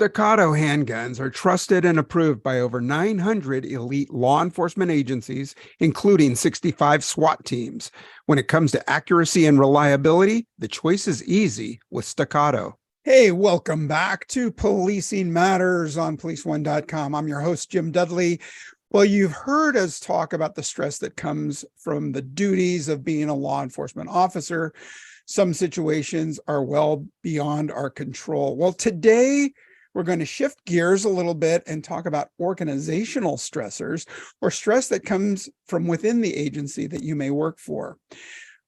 Staccato handguns are trusted and approved by over 900 elite law enforcement agencies, including 65 SWAT teams. When it comes to accuracy and reliability, the choice is easy with Staccato. Hey, welcome back to Policing Matters on policeone.com. I'm your host, Jim Dudley. Well, you've heard us talk about the stress that comes from the duties of being a law enforcement officer. Some situations are well beyond our control. Well, today we're going to shift gears a little bit and talk about organizational stressors, or stress that comes from within the agency that you may work for.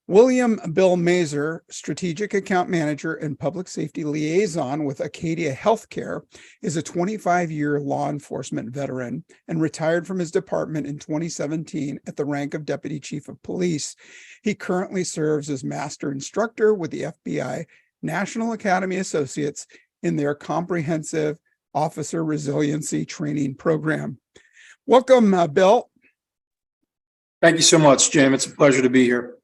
William Bill Mazer, Strategic Account Manager and Public Safety Liaison with Acadia Healthcare, is a 25-year law enforcement veteran and retired from his department in 2017 at the rank of Deputy Chief of Police. He currently serves as Master Instructor with the FBI National Academy Associates in their comprehensive Officer Resiliency training program. Welcome, Bill. Thank you so much, Jim. It's a pleasure to be here.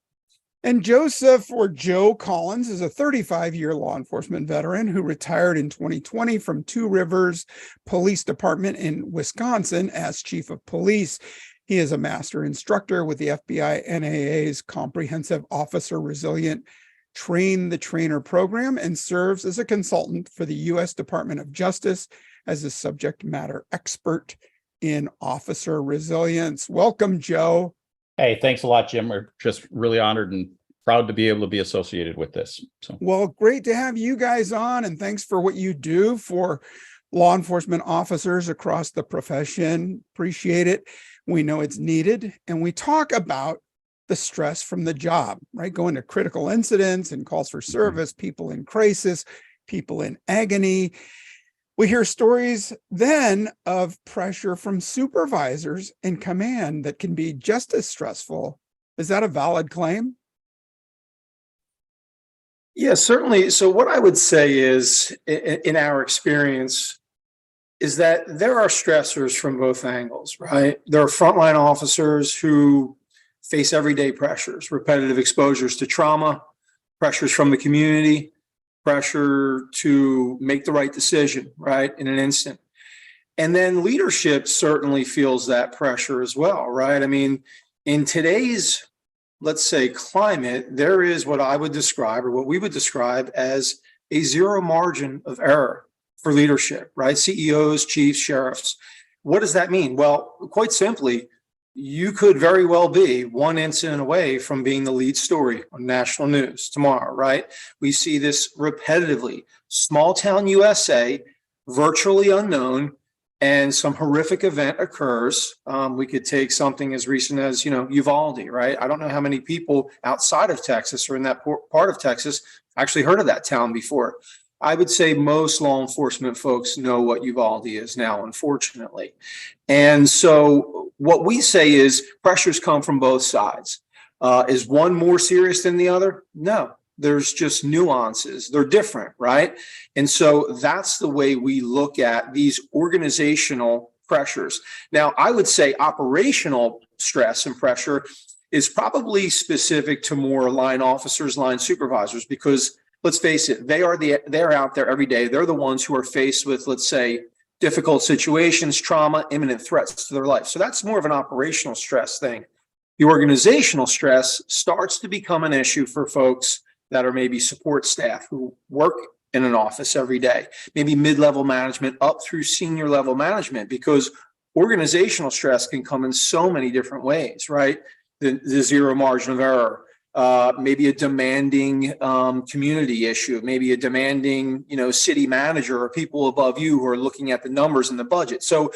And Joseph, or Joe Collins, is a 35-year law enforcement veteran who retired in 2020 from Two Rivers Police Department in Wisconsin as Chief of Police. He is a Master Instructor with the FBINAA's Comprehensive Officer Resilient Train the Trainer program and serves as a consultant for the U.S. Department of Justice as a subject matter expert in officer resilience. Welcome, Joe. Hey, thanks a lot, Jim. We're just really honored and proud to be able to be associated with this. Well, great to have you guys on, and thanks for what you do for law enforcement officers across the profession. Appreciate it. We know it's needed, and we talk about the stress from the job, right? Going to critical incidents and calls for service, people in crisis, people in agony. We hear stories then of pressure from supervisors and command that can be just as stressful. Is that a valid claim? Yeah, certainly. So what I would say is, in our experience, is that there are stressors from both angles, right? There are frontline officers who face everyday pressures, repetitive exposures to trauma, pressures from the community, pressure to make the right decision, right, in an instant. And then leadership certainly feels that pressure as well, right? I mean, in today's, let's say, climate, there is what I would describe, or what we would describe, as a zero margin of error for leadership, right? CEOs, chiefs, sheriffs. What does that mean? Well, quite simply, you could very well be one incident away from being the lead story on national news tomorrow, right? We see this repetitively. Small town USA, virtually unknown, and some horrific event occurs. We could take something as recent as, Uvalde, right? I don't know how many people outside of Texas or in that part of Texas actually heard of that town before. I would say most law enforcement folks know what Uvalde is now, unfortunately. And so what we say is pressures come from both sides. Is one more serious than the other? No, there's just nuances. They're different, right? And so that's the way we look at these organizational pressures. Now, I would say operational stress and pressure is probably specific to more line officers, line supervisors, because let's face it, they're out there every day. They're the ones who are faced with, let's say, difficult situations, trauma, imminent threats to their life. So that's more of an operational stress thing. The organizational stress starts to become an issue for folks that are maybe support staff who work in an office every day, maybe mid-level management up through senior level management, because organizational stress can come in so many different ways, right? The zero margin of error. Maybe a demanding community issue, maybe a demanding, city manager or people above you who are looking at the numbers and the budget. So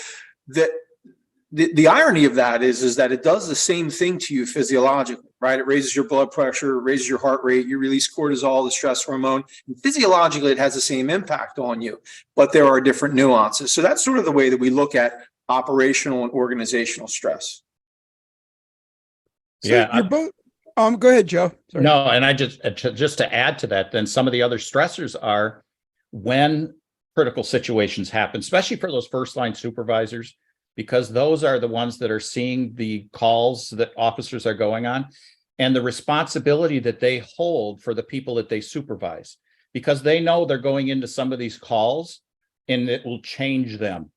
the irony of that is that it does the same thing to you physiologically, right? It raises your blood pressure, raises your heart rate, you release cortisol, the stress hormone. And physiologically, it has the same impact on you, but there are different nuances. So that's sort of the way that we look at operational and organizational stress. So you're both. Go ahead, Joe. Sorry. No, and I just to add to that, then some of the other stressors are when critical situations happen, especially for those first line supervisors, because those are the ones that are seeing the calls that officers are going on and the responsibility that they hold for the people that they supervise, because they know they're going into some of these calls and it will change them.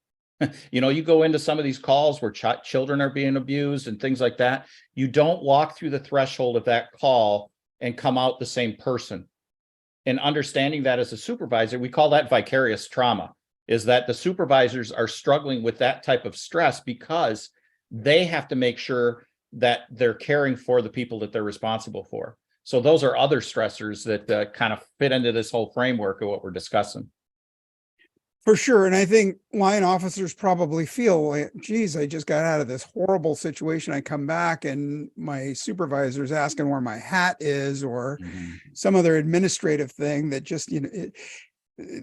You know, you go into some of these calls where children are being abused and things like that. You don't walk through the threshold of that call and come out the same person. And understanding that as a supervisor, we call that vicarious trauma, is that the supervisors are struggling with that type of stress because they have to make sure that they're caring for the people that they're responsible for. So those are other stressors that kind of fit into this whole framework of what we're discussing. For sure. And I think line officers probably feel like, geez, I just got out of this horrible situation. I come back and my supervisor's asking where my hat is, or some other administrative thing that just, you know,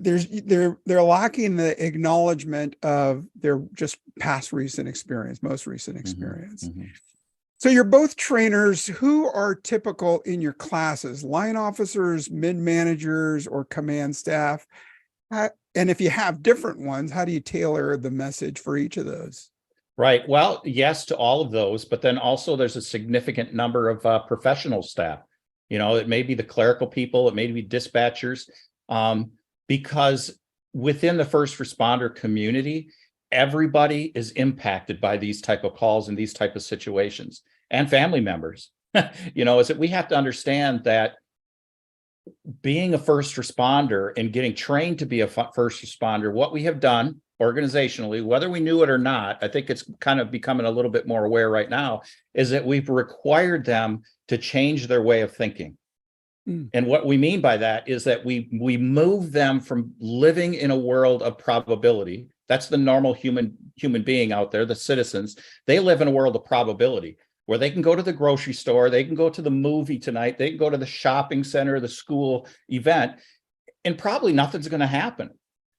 they're lacking the acknowledgement of their just past recent experience, most recent experience. So you're both trainers. Who are typical in your classes? Line officers, mid-managers, or command staff? And if you have different ones, how do you tailor the message for each of those? Right. Well, yes to all of those, but then also there's a significant number of professional staff. You know, it may be the clerical people, it may be dispatchers, because within the first responder community, everybody is impacted by these type of calls and these type of situations, and family members. You know, is that we have to understand that being a first responder and getting trained to be a first responder, what we have done organizationally, whether we knew it or not, I think it's kind of becoming a little bit more aware right now, is that we've required them to change their way of thinking. And what we mean by that is that we move them from living in a world of probability. That's the normal human being out there, the citizens. They live in a world of probability, where they can go to the grocery store, they can go to the movie tonight, they can go to the shopping center, the school event, and probably nothing's going to happen.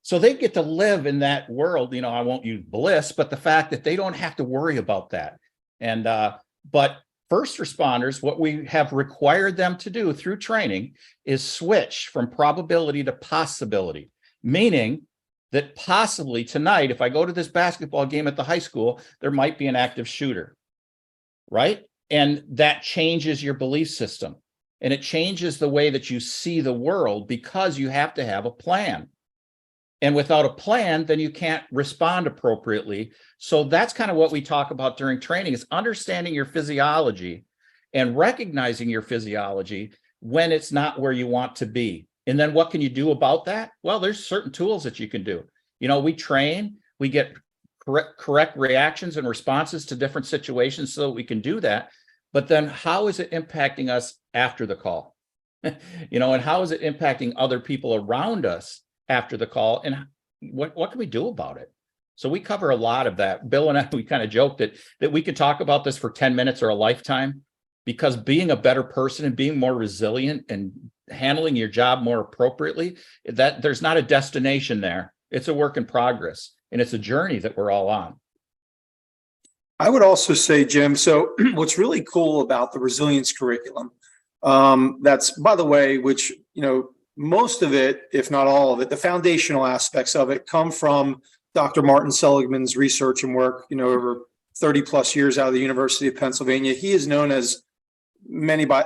So they get to live in that world. You know, I won't use bliss, but the fact that they don't have to worry about that. And but first responders, what we have required them to do through training is switch from probability to possibility, meaning that possibly tonight, if I go to this basketball game at the high school, there might be an active shooter. Right? And that changes your belief system, and it changes the way that you see the world, because you have to have a plan. And without a plan, then you can't respond appropriately. So that's kind of what we talk about during training, is understanding your physiology and recognizing your physiology when it's not where you want to be. And then what can you do about that? Well, there's certain tools that you can do. You know, we train, we get correct reactions and responses to different situations so that we can do that. But then how is it impacting us after the call? You know, and how is it impacting other people around us after the call? And what can we do about it? So we cover a lot of that. Bill and I, we kind of joked that we could talk about this for 10 minutes or a lifetime, because being a better person and being more resilient and handling your job more appropriately, that there's not a destination there. It's a work in progress. And it's a journey that we're all on. I would also say, Jim, so what's really cool about the resilience curriculum, that's, by the way, which, you know, most of it, if not all of it, the foundational aspects of it come from Dr. Martin Seligman's research and work, you know, over 30 plus years out of the University of Pennsylvania. He is known as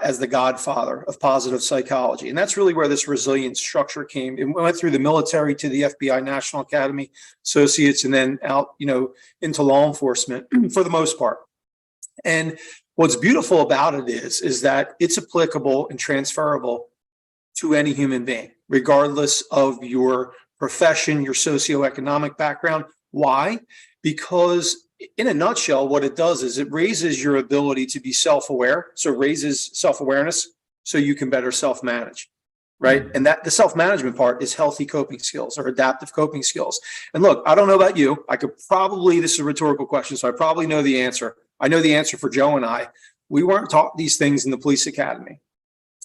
as the godfather of positive psychology. And that's really where this resilience structure came. It went through the military to the FBI National Academy Associates, and then out, you know, into law enforcement for the most part. And what's beautiful about it is that it's applicable and transferable to any human being, regardless of your profession, your socioeconomic background. Why? Because in a nutshell, what it does is it raises your ability to be self-aware. So it raises self-awareness so you can better self-manage, right? And that the self-management part is healthy coping skills or adaptive coping skills. And look, I don't know about you. I could probably, this is a rhetorical question, so I probably know the answer. I know the answer for Joe and I. We weren't taught these things in the police academy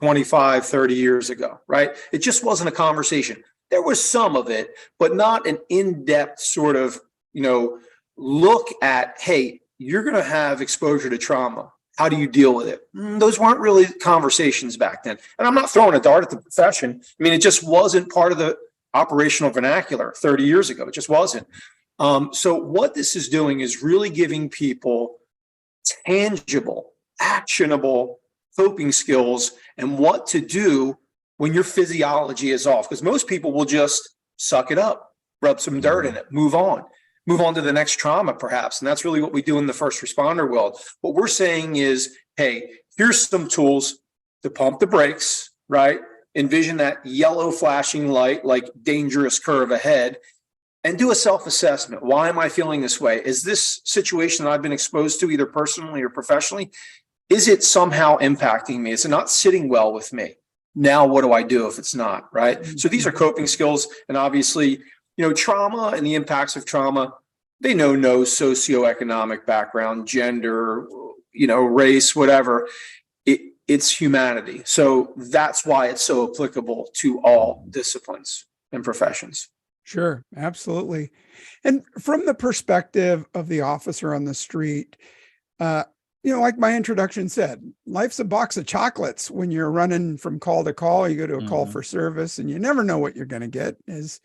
25, 30 years ago, right? It just wasn't a conversation. There was some of it, but not an in-depth sort of, you know, look at, hey, you're going to have exposure to trauma. How do you deal with it? Those weren't really conversations back then. And I'm not throwing a dart at the profession. I mean, it just wasn't part of the operational vernacular 30 years ago. It just wasn't. So what this is doing is really giving people tangible, actionable coping skills and what to do when your physiology is off. Because most people will just suck it up. rub some dirt in it, move on to the next trauma perhaps. And that's really what we do in the first responder world. What we're saying is, hey, here's some tools to pump the brakes, right? Envision that yellow flashing light, like dangerous curve ahead, and do a self-assessment. Why am I feeling this way? Is this situation that I've been exposed to, either personally or professionally, is it somehow impacting me? Is it not sitting well with me? Now, what do I do if it's not, right? So these are coping skills. And obviously, trauma and the impacts of trauma, they know no socioeconomic background, gender, race, whatever. It's humanity. So that's why it's so applicable to all disciplines and professions. Sure, absolutely. And from the perspective of the officer on the street, like my introduction said, life's a box of chocolates when you're running from call to call. You go to a call for service and you never know what you're going to get, as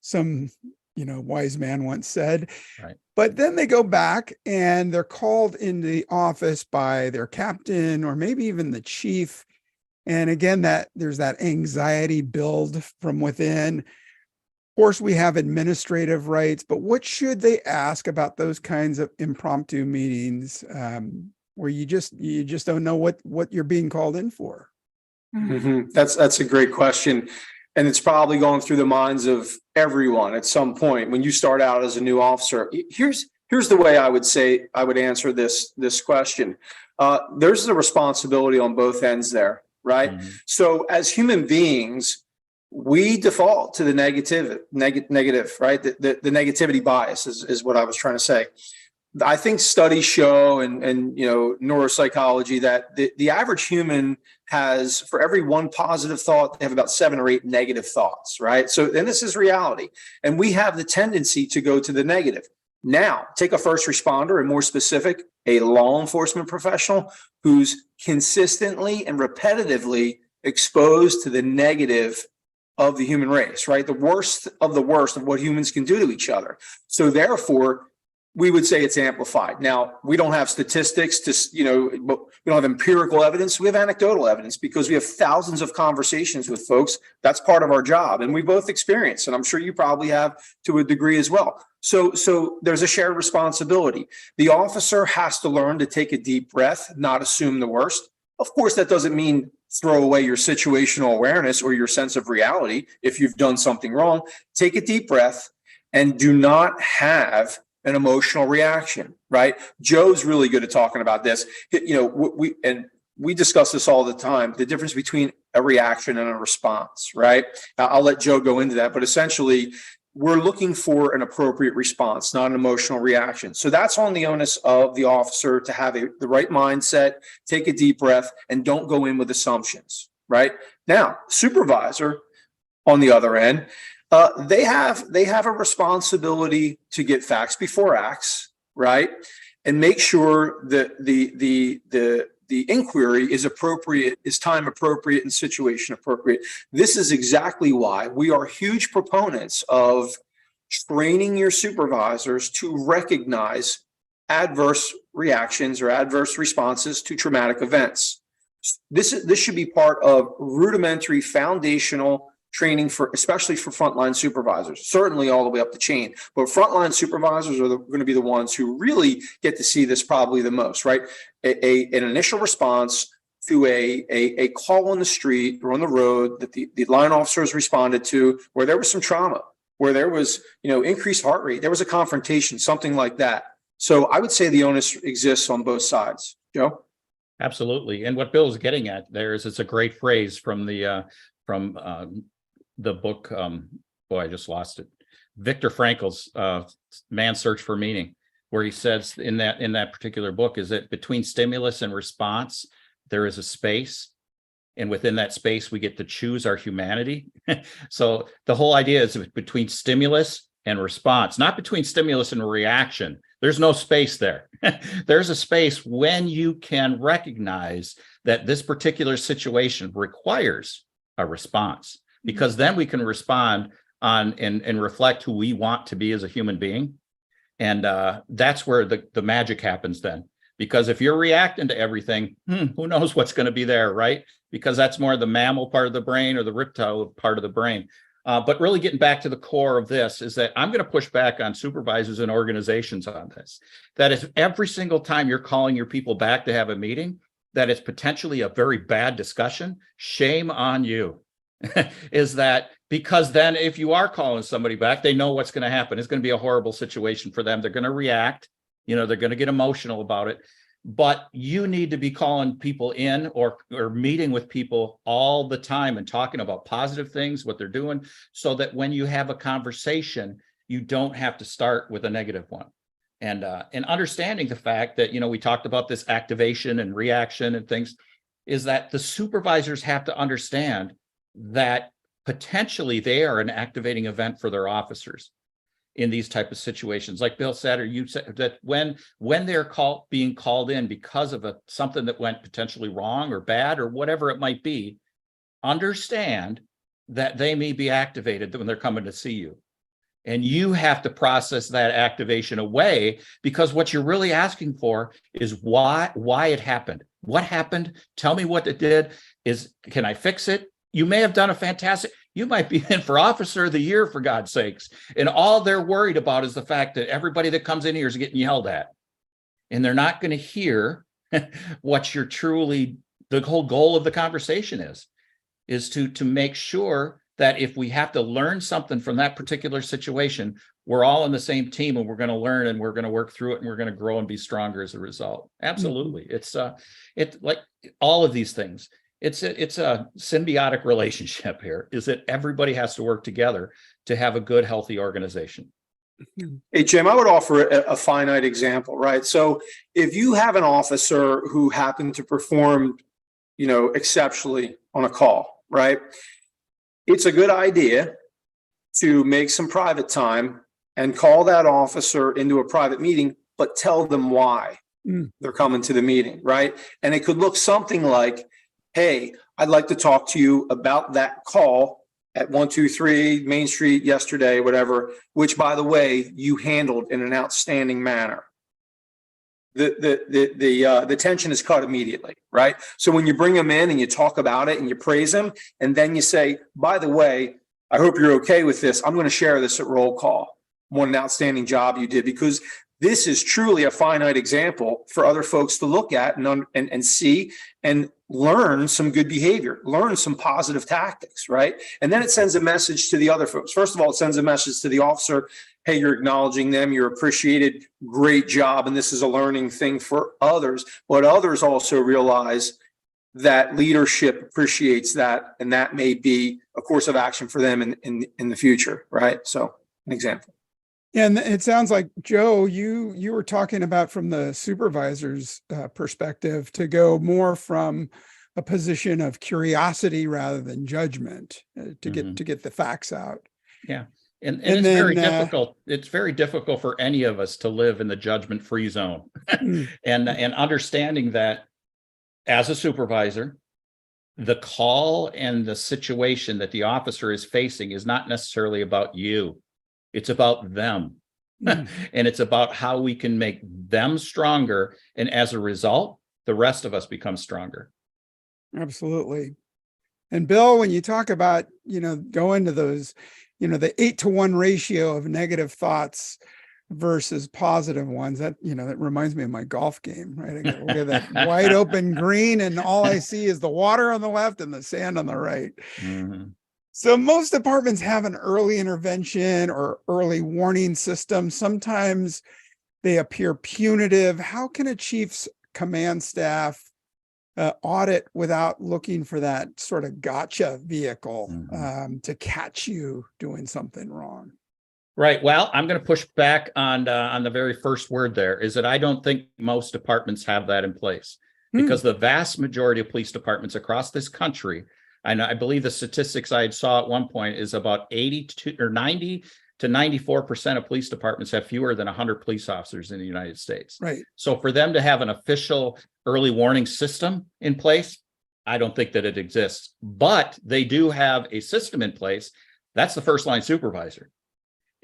some, wise man once said. Right. But then they go back and they're called into the office by their captain or maybe even the chief. And again, there's that anxiety build from within. Of course, we have administrative rights, but what should they ask about those kinds of impromptu meetings where you just don't know what you're being called in for? Mm-hmm. That's a great question. And it's probably going through the minds of everyone at some point when you start out as a new officer. Here's the way I would answer this question. There's a responsibility on both ends there, right? Mm-hmm. So as human beings, we default to the negative, right? The negativity bias is what I was trying to say. I think studies show and neuropsychology that the average human has, for every one positive thought, they have about 7 or 8 negative thoughts, right? So, and this is reality. And we have the tendency to go to the negative. Now, take a first responder, and more specific, a law enforcement professional who's consistently and repetitively exposed to the negative of the human race, right? The worst of what humans can do to each other. So therefore, we would say it's amplified. Now, we don't have statistics we don't have empirical evidence. We have anecdotal evidence because we have thousands of conversations with folks. That's part of our job. And we both experience, and I'm sure you probably have to a degree as well. So there's a shared responsibility. The officer has to learn to take a deep breath, not assume the worst. Of course, that doesn't mean throw away your situational awareness or your sense of reality if you've done something wrong. Take a deep breath and do not have an emotional reaction, right? Joe's really good at talking about this. We discuss this all the time, the difference between a reaction and a response, right? I'll let Joe go into that, but essentially we're looking for an appropriate response, not an emotional reaction. So that's on the onus of the officer to have the right mindset, take a deep breath, and don't go in with assumptions, right? Now, supervisor, on the other end, they have a responsibility to get facts before acts, right? And make sure that the inquiry is appropriate, is time appropriate, and situation appropriate. This is exactly why we are huge proponents of training your supervisors to recognize adverse reactions or adverse responses to traumatic events. This should be part of rudimentary foundational training especially for frontline supervisors, certainly all the way up the chain. But frontline supervisors are going to be the ones who really get to see this probably the most, right? An initial response to a call on the street or on the road that the line officers responded to, where there was some trauma, where there was increased heart rate, there was a confrontation, something like that. So I would say the onus exists on both sides. Joe? Absolutely. And what Bill is getting at there is, it's a great phrase from the book, I just lost it. Viktor Frankl's Man's Search for Meaning, where he says in that particular book is that between stimulus and response, there is a space. And within that space, we get to choose our humanity. So the whole idea is between stimulus and response, not between stimulus and reaction. There's no space there. There's a space when you can recognize that this particular situation requires a response. Because then we can respond on and reflect who we want to be as a human being. And that's where the magic happens then. Because if you're reacting to everything, who knows what's going to be there, right? Because that's more the mammal part of the brain or the reptile part of the brain. But really getting back to the core of this is that I'm going to push back on supervisors and organizations on this. That if every single time you're calling your people back to have a meeting, that it's potentially a very bad discussion, shame on you. Is that because then if you are calling somebody back, they know what's going to happen. It's going to be a horrible situation for them. They're going to react. They're going to get emotional about it. But you need to be calling people in or meeting with people all the time and talking about positive things, what they're doing, so that when you have a conversation, you don't have to start with a negative one. And understanding the fact that, we talked about this activation and reaction and things, is that the supervisors have to understand that potentially they are an activating event for their officers in these type of situations. Like Bill said, or you said, that when they're being called in because of something that went potentially wrong or bad or whatever it might be, understand that they may be activated when they're coming to see you. And you have to process that activation away, because what you're really asking for is why it happened. What happened? Tell me what it did. Can I fix it? You may have done a fantastic, you might be in for Officer of the Year, for God's sakes. And all they're worried about is the fact that everybody that comes in here is getting yelled at. And they're not going to hear what you're truly, the whole goal of the conversation is to make sure that if we have to learn something from that particular situation, we're all on the same team, and we're going to learn, and we're going to work through it, and we're going to grow and be stronger as a result. Absolutely. Mm-hmm. It's like all of these things. It's a symbiotic relationship here, is that everybody has to work together to have a good, healthy organization. Hey, Jim, I would offer a finite example, right? So if you have an officer who happened to perform, exceptionally on a call, right? It's a good idea to make some private time and call that officer into a private meeting, but tell them why they're coming to the meeting, right? And it could look something like, hey, I'd like to talk to you about that call at 123 Main Street yesterday, whatever, which, by the way, you handled in an outstanding manner. The tension is cut immediately, right? So when you bring them in and you talk about it and you praise them, and then you say, by the way, I hope you're okay with this. I'm going to share this at roll call. What an outstanding job you did, because this is truly a finite example for other folks to look at and see and learn some good behavior, learn some positive tactics, right? And then it sends a message to the other folks. First of all, it sends a message to the officer. Hey, you're acknowledging them, you're appreciated, great job, and this is a learning thing for others. But others also realize that leadership appreciates that, and that may be a course of action for them in the future, right? So, an example. And it sounds like, Joe, you were talking about from the supervisor's perspective, to go more from a position of curiosity rather than judgment, to get the facts out. Yeah. And it's then, very difficult. It's very difficult for any of us to live in the judgment-free zone. and understanding that as a supervisor, the call and the situation that the officer is facing is not necessarily about you. It's about them. And it's about how we can make them stronger. And as a result, the rest of us become stronger. Absolutely. And Bill, when you talk about, going to those, the 8-to-1 ratio of negative thoughts versus positive ones, that reminds me of my golf game, right? I look at that wide open green, and all I see is the water on the left and the sand on the right. Mm-hmm. So most departments have an early intervention or early warning system. Sometimes they appear punitive. How can a chief's command staff audit without looking for that sort of gotcha vehicle to catch you doing something wrong? Right. Well, I'm going to push back on the very first word there, is that I don't think most departments have that in place, because the vast majority of police departments across this country, I believe the statistics I saw at one point is about 80 or 90 to 94% of police departments have fewer than 100 police officers in the United States. Right. So for them to have an official early warning system in place, I don't think that it exists. But they do have a system in place. That's the first line supervisor.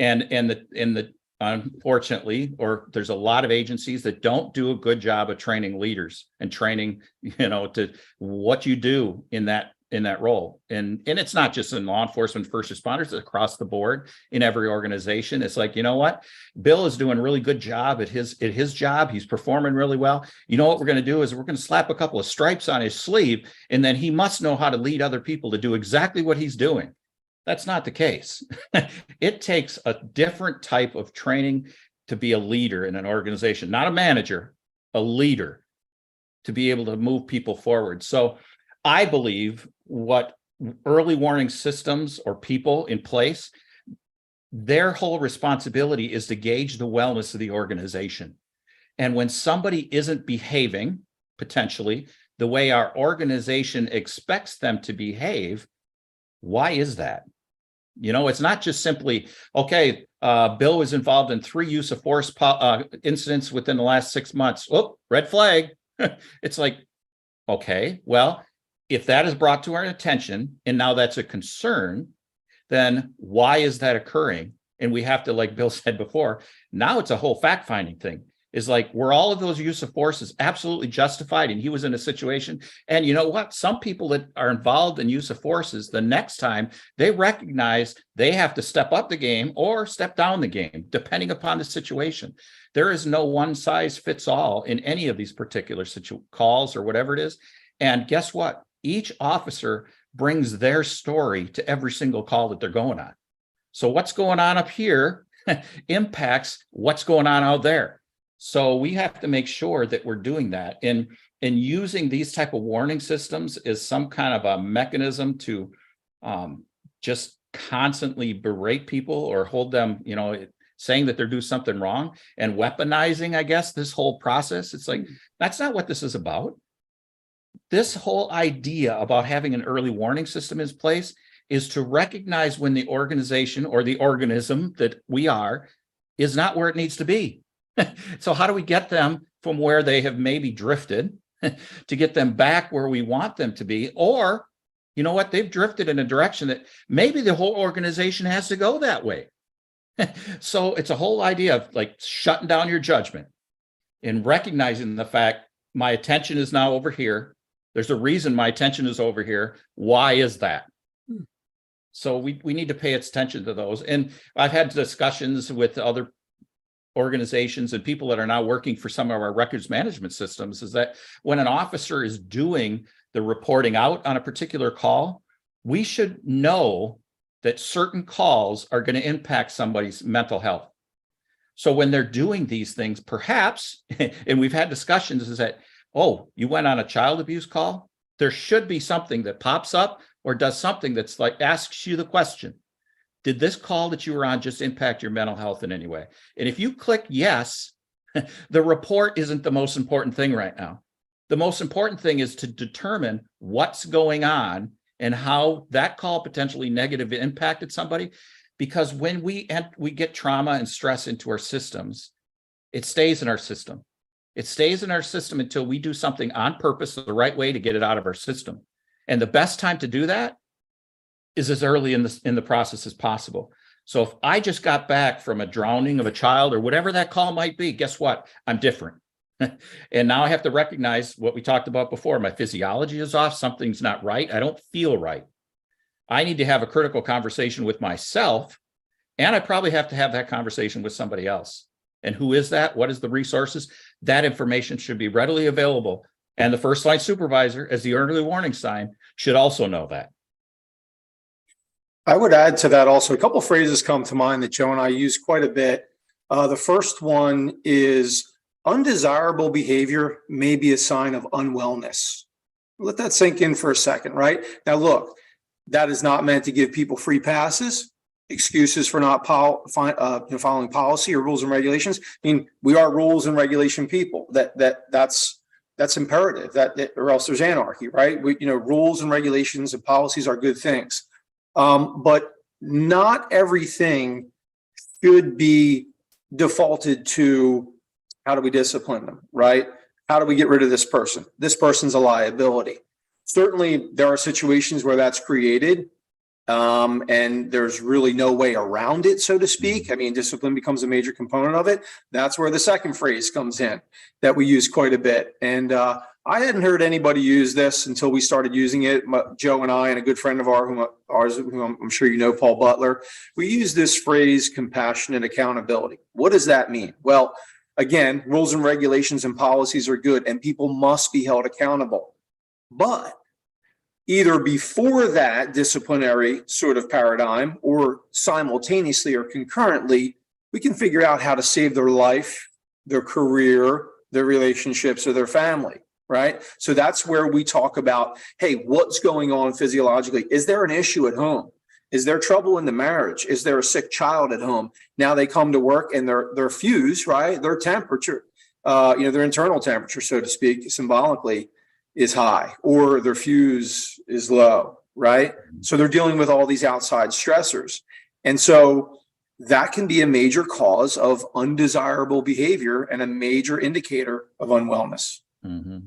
And unfortunately, or there's a lot of agencies that don't do a good job of training leaders and training, to what you do in that in that role. And it's not just in law enforcement, first responders, it's across the board in every organization. It's like, you know what? Bill is doing a really good job at his job. He's performing really well. You know what we're going to do is we're going to slap a couple of stripes on his sleeve, and then he must know how to lead other people to do exactly what he's doing. That's not the case. It takes a different type of training to be a leader in an organization, not a manager, a leader, to be able to move people forward. So I believe what early warning systems or people in place, their whole responsibility is to gauge the wellness of the organization. And when somebody isn't behaving, potentially, the way our organization expects them to behave, why is that? You know, it's not just simply, okay, Bill was involved in 3 use of force incidents within the last 6 months. Oh, red flag. It's like, okay, well, if that is brought to our attention and now that's a concern, then why is that occurring? And we have to, like Bill said before, now it's a whole fact-finding thing. Is like, were all of those use of forces absolutely justified? And he was in a situation. And you know what? Some people that are involved in use of forces, the next time they recognize they have to step up the game or step down the game, depending upon the situation. There is no one size fits all in any of these particular calls or whatever it is. And guess what? Each officer brings their story to every single call that they're going on. So what's going on up here impacts what's going on out there. So we have to make sure that we're doing that. And using these type of warning systems is some kind of a mechanism to just constantly berate people or hold them, you know, saying that they're doing something wrong and weaponizing, I guess, this whole process. It's like, that's not what this is about. This whole idea about having an early warning system in place is to recognize when the organization or the organism that we are is not where it needs to be. So how do we get them from where they have maybe drifted to get them back where we want them to be? Or, you know what, they've drifted in a direction that maybe the whole organization has to go that way. So it's a whole idea of like shutting down your judgment and recognizing the fact my attention is now over here. There's a reason my attention is over here. Why is that? So we need to pay attention to those. And I've had discussions with other organizations and people that are now working for some of our records management systems, is that when an officer is doing the reporting out on a particular call, we should know that certain calls are going to impact somebody's mental health. So when they're doing these things, perhaps, and we've had discussions, is that, oh, you went on a child abuse call? There should be something that pops up or does something that's like asks you the question, did this call that you were on just impact your mental health in any way? And if you click yes, the report isn't the most important thing right now. The most important thing is to determine what's going on and how that call potentially negatively impacted somebody. Because when we get trauma and stress into our systems, it stays in our system. It stays in our system until we do something on purpose, the right way to get it out of our system. And the best time to do that is as early in the process as possible. So if I just got back from a drowning of a child or whatever that call might be, guess what? I'm different. And now I have to recognize what we talked about before. My physiology is off. Something's not right. I don't feel right. I need to have a critical conversation with myself. And I probably have to have that conversation with somebody else. And who is that? What is the resources? That information should be readily available. And the first line supervisor, as the early warning sign, should also know that. I would add to that also, a couple of phrases come to mind that Joe and I use quite a bit. The first one is undesirable behavior may be a sign of unwellness. Let that sink in for a second, right? Now, look, that is not meant to give people free passes, excuses for not following policy or rules and regulations. I mean, we are rules and regulation people. That's imperative. Or else there's anarchy, right? Rules and regulations and policies are good things. But not everything should be defaulted to how do we discipline them, right? How do we get rid of this person? This person's a liability. Certainly, there are situations where that's created. and there's really no way around it, so to speak. I mean, discipline becomes a major component of it. That's where the second phrase comes in that we use quite a bit. And I hadn't heard anybody use this until we started using it. Joe and I and a good friend of ours, who I'm sure you know, Paul Butler, we use this phrase, compassionate accountability. What does that mean? Well, again, rules and regulations and policies are good, and people must be held accountable. But either before that disciplinary sort of paradigm or simultaneously or concurrently, we can figure out how to save their life, their career, their relationships, or their family, right? So that's where we talk about, hey, what's going on physiologically? Is there an issue at home? Is there trouble in the marriage? Is there a sick child at home? Now they come to work and their fuse, right? Their temperature, their internal temperature, so to speak, symbolically, is high, or their fuse is low, right? So they're dealing with all these outside stressors. And so that can be a major cause of undesirable behavior and a major indicator of unwellness. Mm-hmm.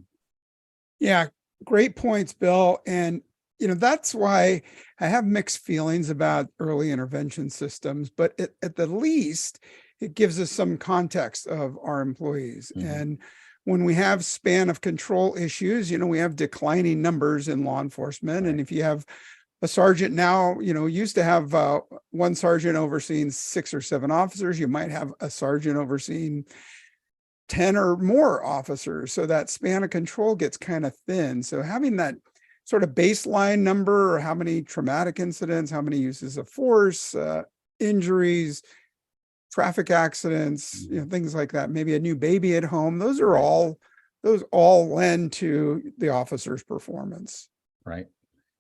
Yeah, great points, Bill. And, that's why I have mixed feelings about early intervention systems, but at the least, it gives us some context of our employees. Mm-hmm. And when we have span of control issues, we have declining numbers in law enforcement. And if you have a sergeant now, used to have one sergeant overseeing 6 or 7 officers, you might have a sergeant overseeing 10 or more officers. So that span of control gets kind of thin. So having that sort of baseline number, or how many traumatic incidents, how many uses of force, injuries, traffic accidents, things like that, maybe a new baby at home, those all lend to the officer's performance. Right.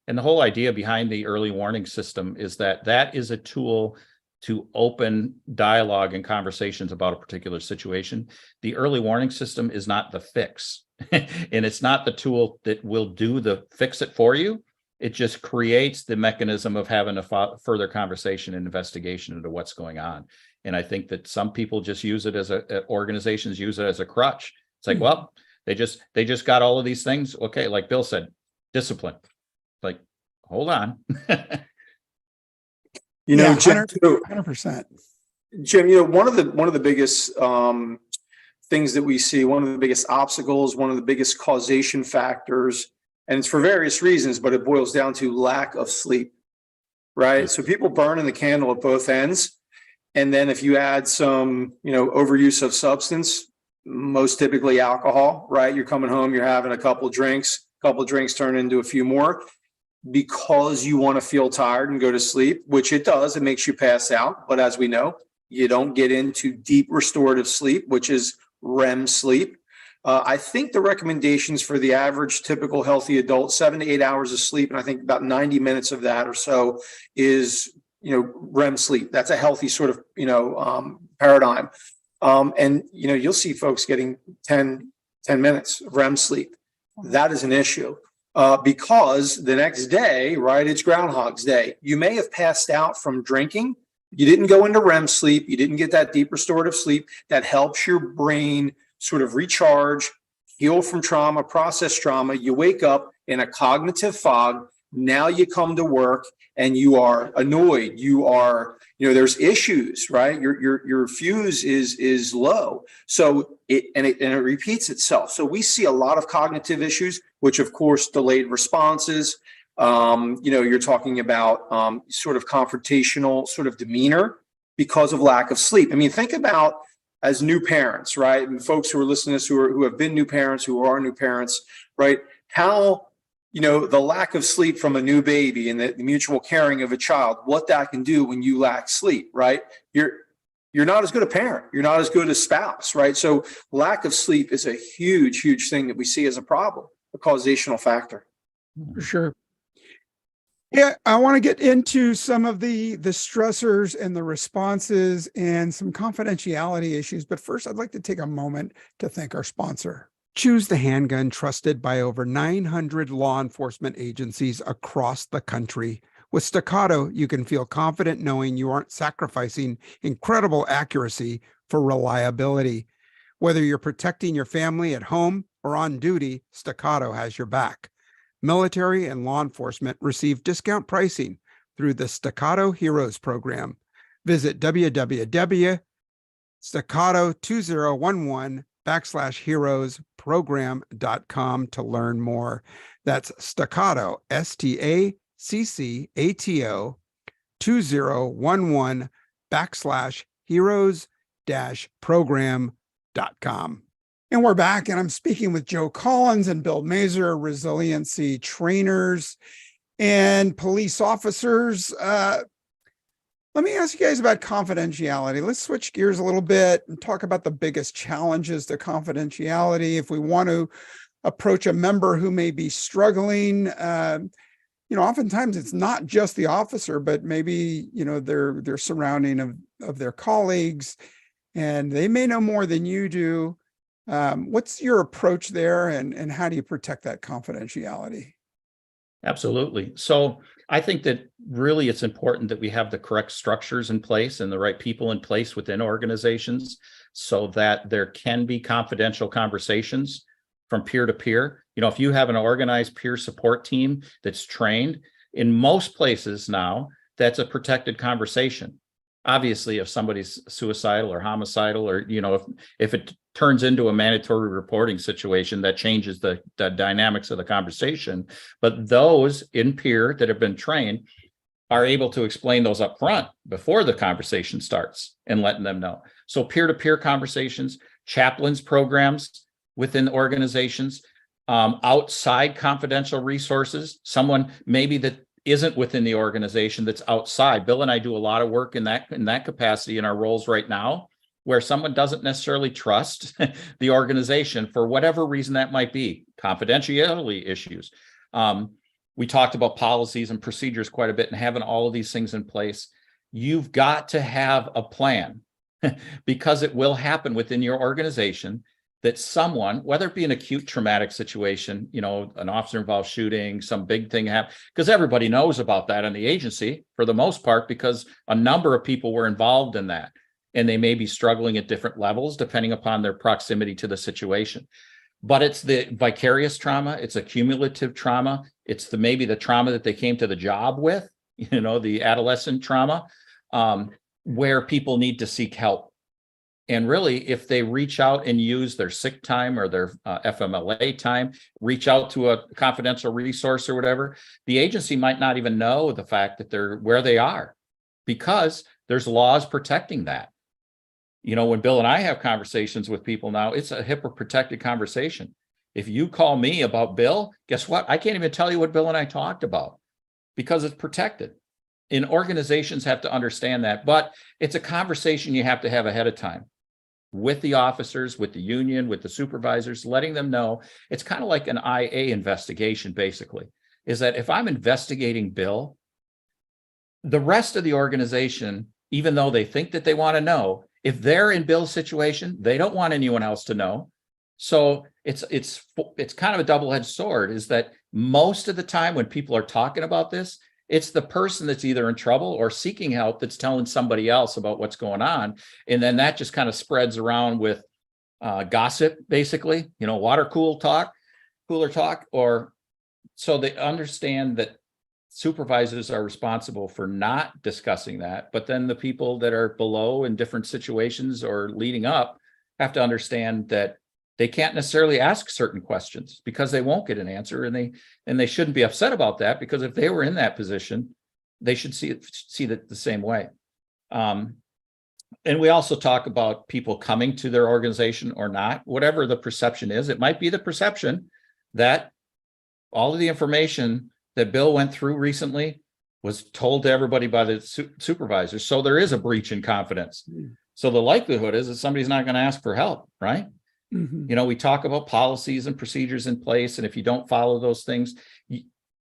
And the whole idea behind the early warning system is that is a tool to open dialogue and conversations about a particular situation. The early warning system is not the fix, and it's not the tool that will do the fix it for you. It just creates the mechanism of having a further conversation and investigation into what's going on. And I think that some people just use it as organizations use it as a crutch. It's like, well, they just got all of these things. Okay, like Bill said, discipline. Like, hold on. Jim, 100%. Jim, one of the biggest things that we see, one of the biggest obstacles, one of the biggest causation factors, and it's for various reasons, but it boils down to lack of sleep, right? So people burning the candle at both ends. And then if you add some, overuse of substance, most typically alcohol, right? You're coming home, you're having a couple of drinks turn into a few more because you want to feel tired and go to sleep, which it does. It makes you pass out. But as we know, you don't get into deep restorative sleep, which is REM sleep. I think the recommendations for the average typical healthy adult, 7 to 8 hours of sleep, and I think about 90 minutes of that or so is REM sleep. That's a healthy sort of, paradigm. And, you'll see folks getting 10 minutes of REM sleep. That is an issue because the next day, right, it's Groundhog's Day. You may have passed out from drinking. You didn't go into REM sleep. You didn't get that deep restorative sleep that helps your brain sort of recharge, heal from trauma, process trauma. You wake up in a cognitive fog. Now you come to work and you are annoyed. You are, there's issues, right? Your fuse is low. So it repeats itself. So we see a lot of cognitive issues, which of course delayed responses. You're talking about sort of confrontational sort of demeanor because of lack of sleep. I mean, think about as new parents, right? And folks who are listening to this who have been new parents, who are new parents, right? How the lack of sleep from a new baby and the mutual caring of a child, what that can do when you lack sleep, right? You're not as good a parent. You're not as good a spouse, right? So lack of sleep is a huge, huge thing that we see as a problem, a causational factor. For sure. Yeah, I want to get into some of the stressors and the responses and some confidentiality issues. But first, I'd like to take a moment to thank our sponsor. Choose the handgun trusted by over 900 law enforcement agencies across the country. With Staccato, you can feel confident knowing you aren't sacrificing incredible accuracy for reliability. Whether you're protecting your family at home or on duty, Staccato has your back. Military and law enforcement receive discount pricing, through the Staccato Heroes program. Visit www.staccato2011/heroes program.com to learn more. That's Staccato, STACCATO 2011/heroes-program.com. And we're back, and I'm speaking with Joe Collins and Bill Mazur, resiliency trainers and police officers. Let me ask you guys about confidentiality. Let's switch gears a little bit and talk about the biggest challenges to confidentiality. If we want to approach a member who may be struggling, oftentimes it's not just the officer, but maybe, their surrounding of their colleagues, and they may know more than you do. What's your approach there, and how do you protect that confidentiality? Absolutely. So I think that really it's important that we have the correct structures in place and the right people in place within organizations so that there can be confidential conversations from peer to peer. If you have an organized peer support team that's trained, in most places now, that's a protected conversation. Obviously, if somebody's suicidal or homicidal, or, if it turns into a mandatory reporting situation, that changes the dynamics of the conversation. But those in peer that have been trained are able to explain those up front before the conversation starts and letting them know. So peer-to-peer conversations, chaplains programs within organizations, outside confidential resources, someone maybe that isn't within the organization that's outside. Bill and I do a lot of work in that capacity in our roles right now, where someone doesn't necessarily trust the organization for whatever reason that might be, confidentiality issues. We talked about policies and procedures quite a bit and having all of these things in place. You've got to have a plan because it will happen within your organization that someone, whether it be an acute traumatic situation, an officer involved shooting, some big thing happened, because everybody knows about that in the agency for the most part, because a number of people were involved in that. And they may be struggling at different levels depending upon their proximity to the situation. But it's the vicarious trauma, it's a cumulative trauma, it's maybe the trauma that they came to the job with, the adolescent trauma, where people need to seek help. And really, if they reach out and use their sick time or their FMLA time, reach out to a confidential resource or whatever, the agency might not even know the fact that they're where they are, because there's laws protecting that. When Bill and I have conversations with people now, it's a HIPAA protected conversation. If you call me about Bill, guess what? I can't even tell you what Bill and I talked about because it's protected. And organizations have to understand that, but it's a conversation you have to have ahead of time with the officers, with the union, with the supervisors, letting them know. It's kind of like an IA investigation, basically, is that if I'm investigating Bill, the rest of the organization, even though they think that they want to know, if they're in Bill's situation, they don't want anyone else to know. So it's kind of a double-edged sword, is that most of the time when people are talking about this, it's the person that's either in trouble or seeking help that's telling somebody else about what's going on. And then that just kind of spreads around with gossip, basically, water cooler talk, or so they understand that supervisors are responsible for not discussing that. But then the people that are below in different situations or leading up have to understand that they can't necessarily ask certain questions because they won't get an answer, and they shouldn't be upset about that, because if they were in that position, they should see it the same way. And we also talk about people coming to their organization or not, whatever the perception is. It might be the perception that all of the information that Bill went through recently was told to everybody by the supervisor. So there is a breach in confidence. So the likelihood is that somebody's not going to ask for help, right? Mm-hmm. We talk about policies and procedures in place, and if you don't follow those things,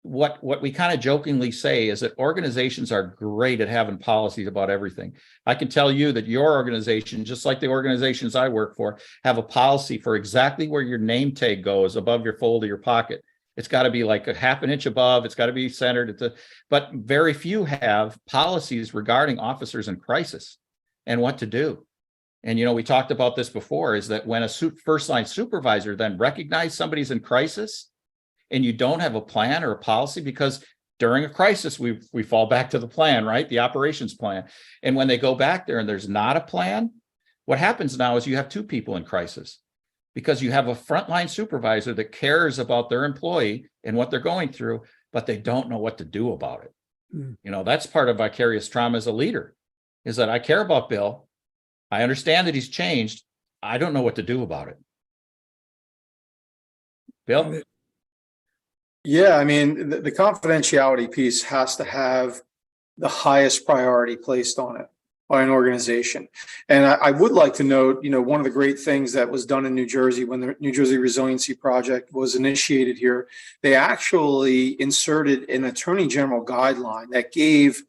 what we kind of jokingly say is that organizations are great at having policies about everything. I can tell you that your organization, just like the organizations I work for, have a policy for exactly where your name tag goes above your fold of your pocket. It's got to be like a half an inch above. It's got to be centered. But very few have policies regarding officers in crisis and what to do. And, we talked about this before, is that when a first line supervisor then recognizes somebody's in crisis and you don't have a plan or a policy, because during a crisis, we fall back to the plan, right? The operations plan. And when they go back there and there's not a plan, what happens now is you have two people in crisis, because you have a frontline supervisor that cares about their employee and what they're going through, but they don't know what to do about it. You know, that's part of vicarious trauma as a leader, is that I care about Bill. I understand that he's changed. I don't know what to do about it. Bill? Yeah, I mean, the confidentiality piece has to have the highest priority placed on it by an organization. And I would like to note, you know, one of the great things that was done in New Jersey when the New Jersey Resiliency Project was initiated here, they actually inserted an attorney general guideline that gave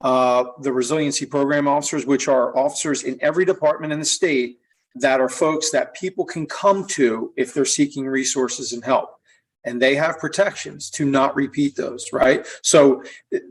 the resiliency program officers, which are officers in every department in the state, that are folks that people can come to if they're seeking resources and help. And they have protections to not repeat those, right? So,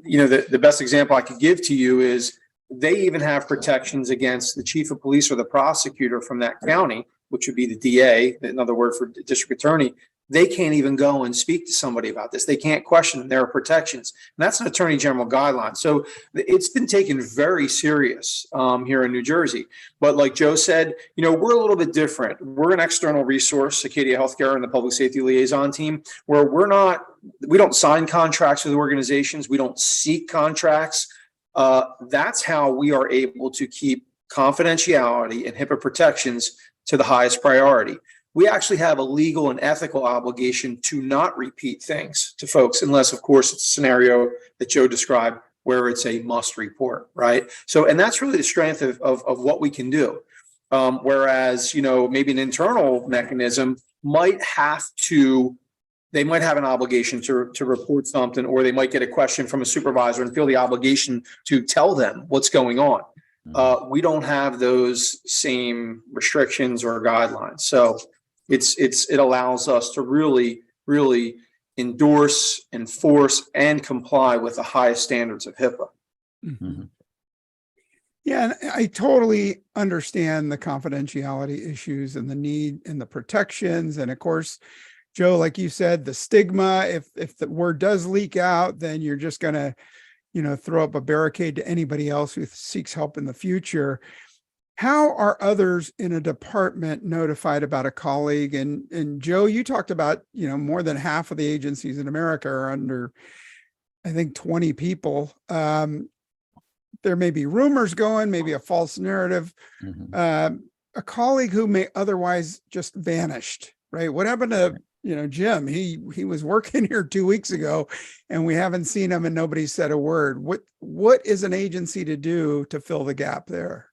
you know, the best example I could give to you is they even have protections against the chief of police or the prosecutor from that county, which would be the DA, another word for district attorney. They can't even go and speak to somebody about this. They can't question them. There are protections. And that's an attorney general guideline. So it's been taken very serious here in New Jersey. But like Joe said, you know, we're a little bit different. We're an external resource, Acadia Healthcare and the public safety liaison team, where we don't sign contracts with organizations. We don't seek contracts. That's how we are able to keep confidentiality and HIPAA protections to the highest priority. We actually have a legal and ethical obligation to not repeat things to folks, unless, of course, it's a scenario that Joe described where it's a must report, right? So, and that's really the strength of what we can do. Whereas, you know, maybe an internal mechanism might have an obligation to report something, or they might get a question from a supervisor and feel the obligation to tell them what's going on. We don't have those same restrictions or guidelines. So it allows us to really endorse, enforce, and comply with the highest standards of HIPAA. Mm-hmm. Yeah, and I totally understand the confidentiality issues and the need and the protections. And of course, Joe, like you said, the stigma, if the word does leak out, then you're just going to, you know, throw up a barricade to anybody else who seeks help in the future. How are others in a department notified about a colleague? And Joe, you talked about, you know, more than half of the agencies in America are under, I think, 20 people. There may be rumors going, maybe a false narrative. A colleague who may otherwise just vanished, right? What happened to, you know, Jim? He was working here 2 weeks ago and we haven't seen him and nobody said a word. What is an agency to do to fill the gap there?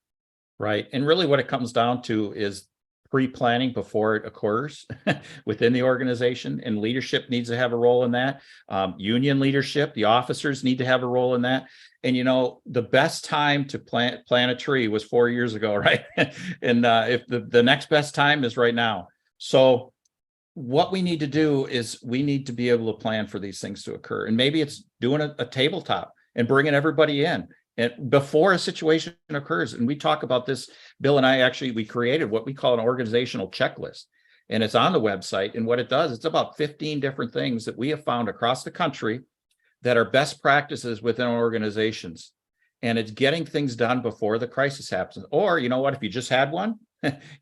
Right. And really what it comes down to is pre-planning before it occurs within the organization, and leadership needs to have a role in that. Union leadership, the officers need to have a role in that. And, you know, the best time to plant a tree was 4 years ago, right? And if the next best time is right now. So what we need to do is we need to be able to plan for these things to occur. And maybe it's doing a tabletop and bringing everybody in. And before a situation occurs, and we talk about this, Bill and I we created what we call an organizational checklist, and it's on the website. And what it does, it's about 15 different things that we have found across the country that are best practices within organizations. And it's getting things done before the crisis happens. Or, you know what, if you just had one,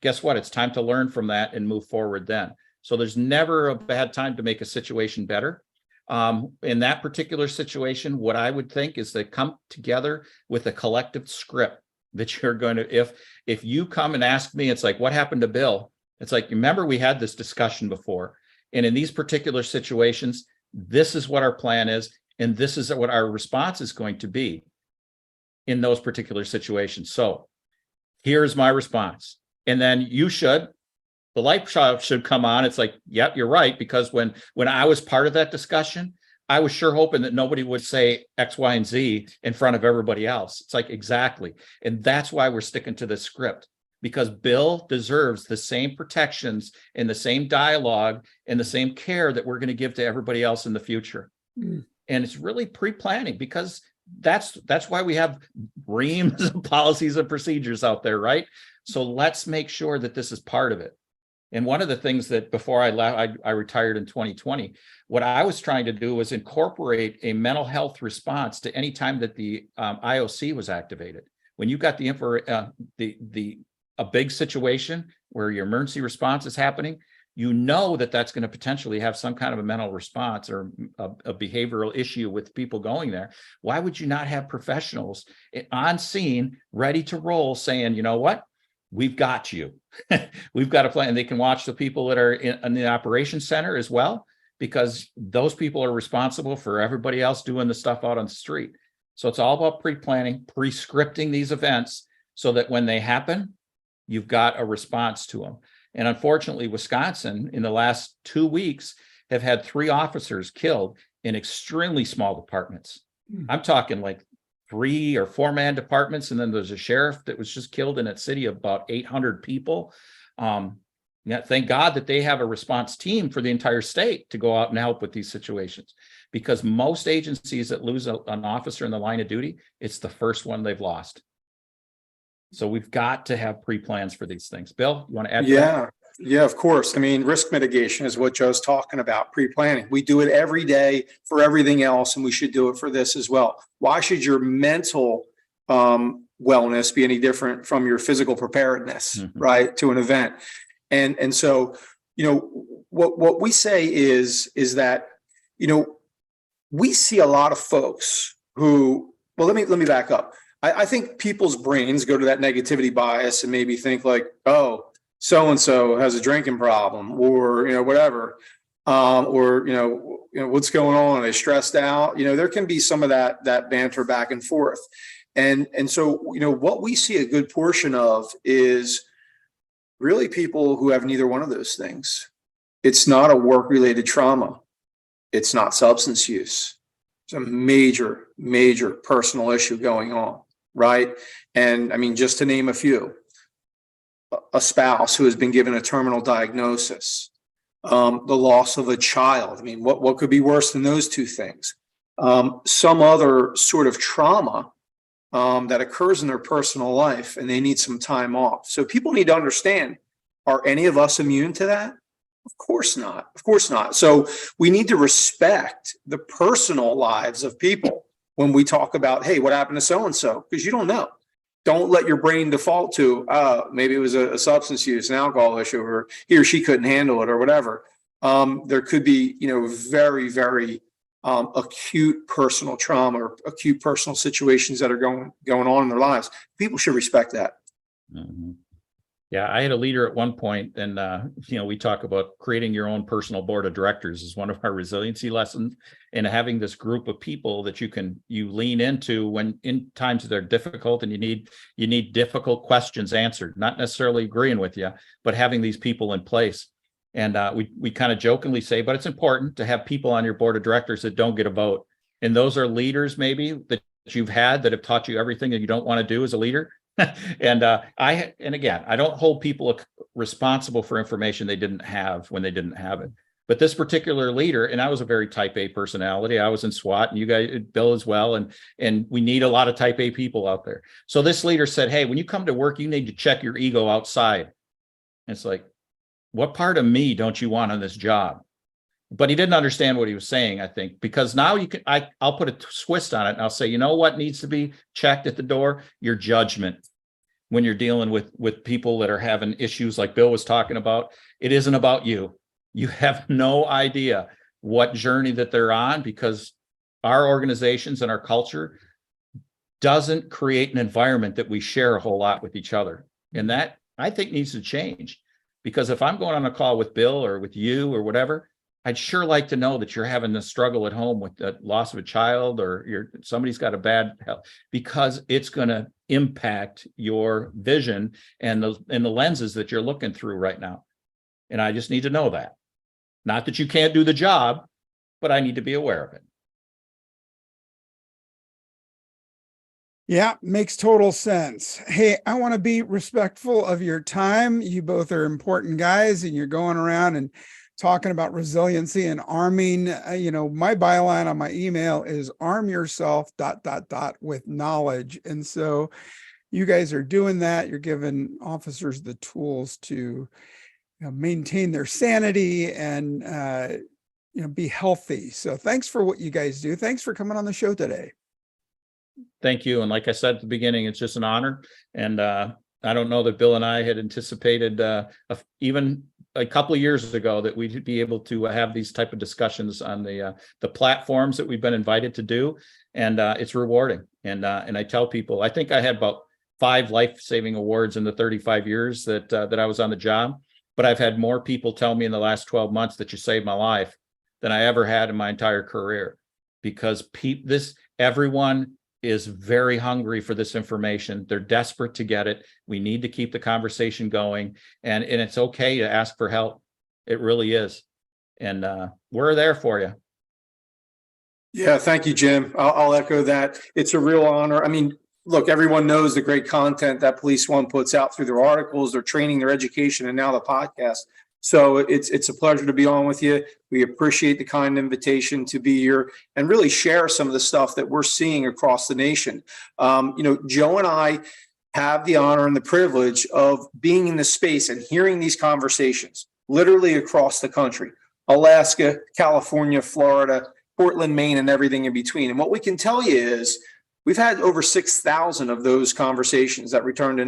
guess what? It's time to learn from that and move forward then. So there's never a bad time to make a situation better. In that particular situation, what I would think is they come together with a collective script that you're going to, if you come and ask me, it's like, what happened to Bill? It's like, remember, we had this discussion before. And in these particular situations, this is what our plan is. And this is what our response is going to be in those particular situations. So here's my response. And then the light should come on. It's like, yep, you're right. Because when I was part of that discussion, I was sure hoping that nobody would say X, Y, and Z in front of everybody else. It's like, exactly. And that's why we're sticking to this script, because Bill deserves the same protections and the same dialogue and the same care that we're going to give to everybody else in the future. And it's really pre-planning, because that's why we have reams of policies and procedures out there, right? So let's make sure that this is part of it. And one of the things that before I left, I retired in 2020, what I was trying to do was incorporate a mental health response to any time that the IOC was activated. When you got a big situation where your emergency response is happening, you know that that's going to potentially have some kind of a mental response or a behavioral issue with people going there. Why would you not have professionals on scene ready to roll saying, you know what, we've got you. We've got a plan. And they can watch the people that are in the operations center as well, because those people are responsible for everybody else doing the stuff out on the street. So it's all about pre-planning, pre-scripting these events so that when they happen, you've got a response to them. And unfortunately, Wisconsin in the last 2 weeks have had 3 officers killed in extremely small departments. I'm talking like 3 or 4 man departments. And then there's a sheriff that was just killed in a city of about 800 people. Thank God that they have a response team for the entire state to go out and help with these situations, because most agencies that lose an officer in the line of duty, it's the first one they've lost. So we've got to have pre-plans for these things. Bill, you want to add to that? Yeah, of course. I mean, risk mitigation is what Joe's talking about, pre-planning. We do it every day for everything else, and we should do it for this as well. Why should your mental wellness be any different from your physical preparedness, right, to an event? And so, you know, what we say is that, you know, we see a lot of folks who, well, let me back up. I think people's brains go to that negativity bias and maybe think like, oh, so-and-so has a drinking problem, or, you know, whatever, or, you know, what's going on? Are they stressed out? You know, there can be some of that banter back and forth. And so, you know, what we see a good portion of is really people who have neither one of those things. It's not a work-related trauma. It's not substance use. It's a major, major personal issue going on, right? And I mean, just to name a few, a spouse who has been given a terminal diagnosis, the loss of a child. I mean, what could be worse than those two things? Some other sort of trauma that occurs in their personal life, and they need some time off. So people need to understand, are any of us immune to that? Of course not. Of course not. So we need to respect the personal lives of people when we talk about, hey, what happened to so-and-so? Because you don't know. Don't let your brain default to, maybe it was a substance use, an alcohol issue, or he or she couldn't handle it, or whatever. There could be, you know, very, very acute personal trauma or acute personal situations that are going on in their lives. People should respect that. Mm-hmm. Yeah, I had a leader at one point, and you know, we talk about creating your own personal board of directors is one of our resiliency lessons, and having this group of people that you lean into when in times that are difficult, and you need difficult questions answered, not necessarily agreeing with you, but having these people in place. And we kind of jokingly say, but it's important to have people on your board of directors that don't get a vote, and those are leaders maybe that you've had that have taught you everything that you don't want to do as a leader. And again, I don't hold people responsible for information they didn't have when they didn't have it. But this particular leader, and I was a very type A personality. I was in SWAT, and you guys, Bill, as well. And we need a lot of type A people out there. So this leader said, hey, when you come to work, you need to check your ego outside. And it's like, what part of me don't you want on this job? But he didn't understand what he was saying, I think, because now I'll put a twist on it, and I'll say, you know what needs to be checked at the door? Your judgment. When you're dealing with people that are having issues like Bill was talking about, it isn't about you. You have no idea what journey that they're on, because our organizations and our culture doesn't create an environment that we share a whole lot with each other. And that, I think, needs to change, because if I'm going on a call with Bill or with you or whatever, I'd sure like to know that you're having a struggle at home with the loss of a child, or somebody's got a bad health, because it's going to impact your vision and the lenses that you're looking through right now. And I just need to know that. Not that you can't do the job, but I need to be aware of it. Yeah, makes total sense. Hey, I want to be respectful of your time. You both are important guys, and you're going around and talking about resiliency and arming. You know, my byline on my email is arm yourself ... with knowledge. And so you guys are doing that. You're giving officers the tools to maintain their sanity and be healthy. So thanks for what you guys do. Thanks for coming on the show today. Thank you. And like I said at the beginning, it's just an honor. And I don't know that Bill and I had anticipated even a couple of years ago that we'd be able to have these type of discussions on the platforms that we've been invited to do. And it's rewarding. And I tell people, I think I had about 5 life-saving awards in the 35 years that I was on the job. But I've had more people tell me in the last 12 months that you saved my life than I ever had in my entire career, because everyone is very hungry for this information. They're desperate to get it. We need to keep the conversation going, and it's okay to ask for help. It really is. And we're there for you. Yeah, thank you, Jim. I'll echo that. It's a real honor. I mean, look, everyone knows the great content that Police One puts out through their articles, their training, their education, and now the podcast. So it's a pleasure to be on with you. We appreciate the kind invitation to be here and really share some of the stuff that we're seeing across the nation. Joe and I have the honor and the privilege of being in this space and hearing these conversations literally across the country: Alaska, California, Florida, Portland, Maine, and everything in between. And what we can tell you is we've had over 6,000 of those conversations that turned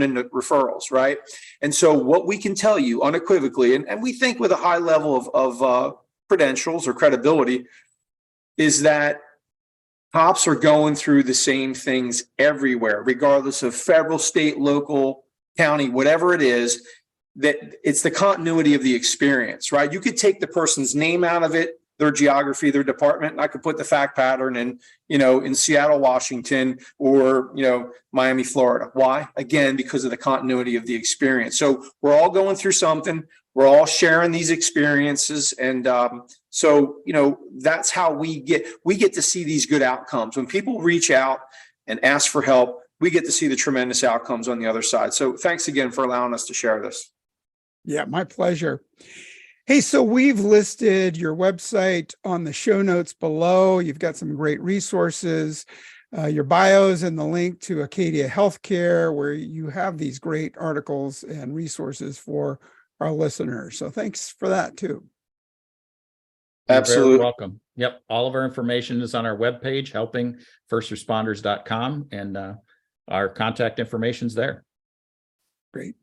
into referrals, right? And so what we can tell you unequivocally, and we think with a high level of credentials or credibility, is that cops are going through the same things everywhere, regardless of federal, state, local, county, whatever it is. That it's the continuity of the experience, right? You could take the person's name out of it, their geography, their department, and I could put the fact pattern in Seattle, Washington, or, Miami, Florida. Why? Again, because of the continuity of the experience. So we're all going through something. We're all sharing these experiences. And that's how we get to see these good outcomes. When people reach out and ask for help, we get to see the tremendous outcomes on the other side. So thanks again for allowing us to share this. Yeah, my pleasure. Hey, so we've listed your website on the show notes below. You've got some great resources, your bios, and the link to Acadia Healthcare, where you have these great articles and resources for our listeners. So thanks for that too. Absolutely. You're very welcome. Yep. All of our information is on our webpage, helpingfirstresponders.com, and our contact information's there. Great.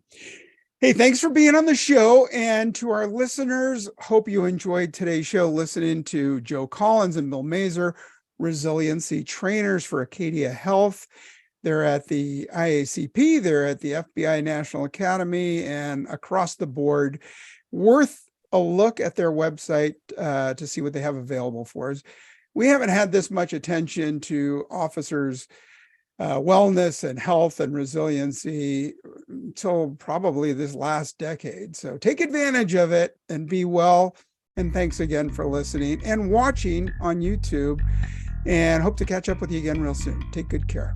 Hey, thanks for being on the show. And to our listeners, hope you enjoyed today's show listening to Joe Collins and Bill Mazer, Resiliency trainers for Acadia Health. They're at the IACP, they're at the FBI National Academy, and across the board. Worth a look at their website to see what they have available for us. We haven't had this much attention to officers' wellness and health and resiliency until probably this last decade. So take advantage of it and be well. And thanks again for listening and watching on YouTube, and hope to catch up with you again real soon. Take good care.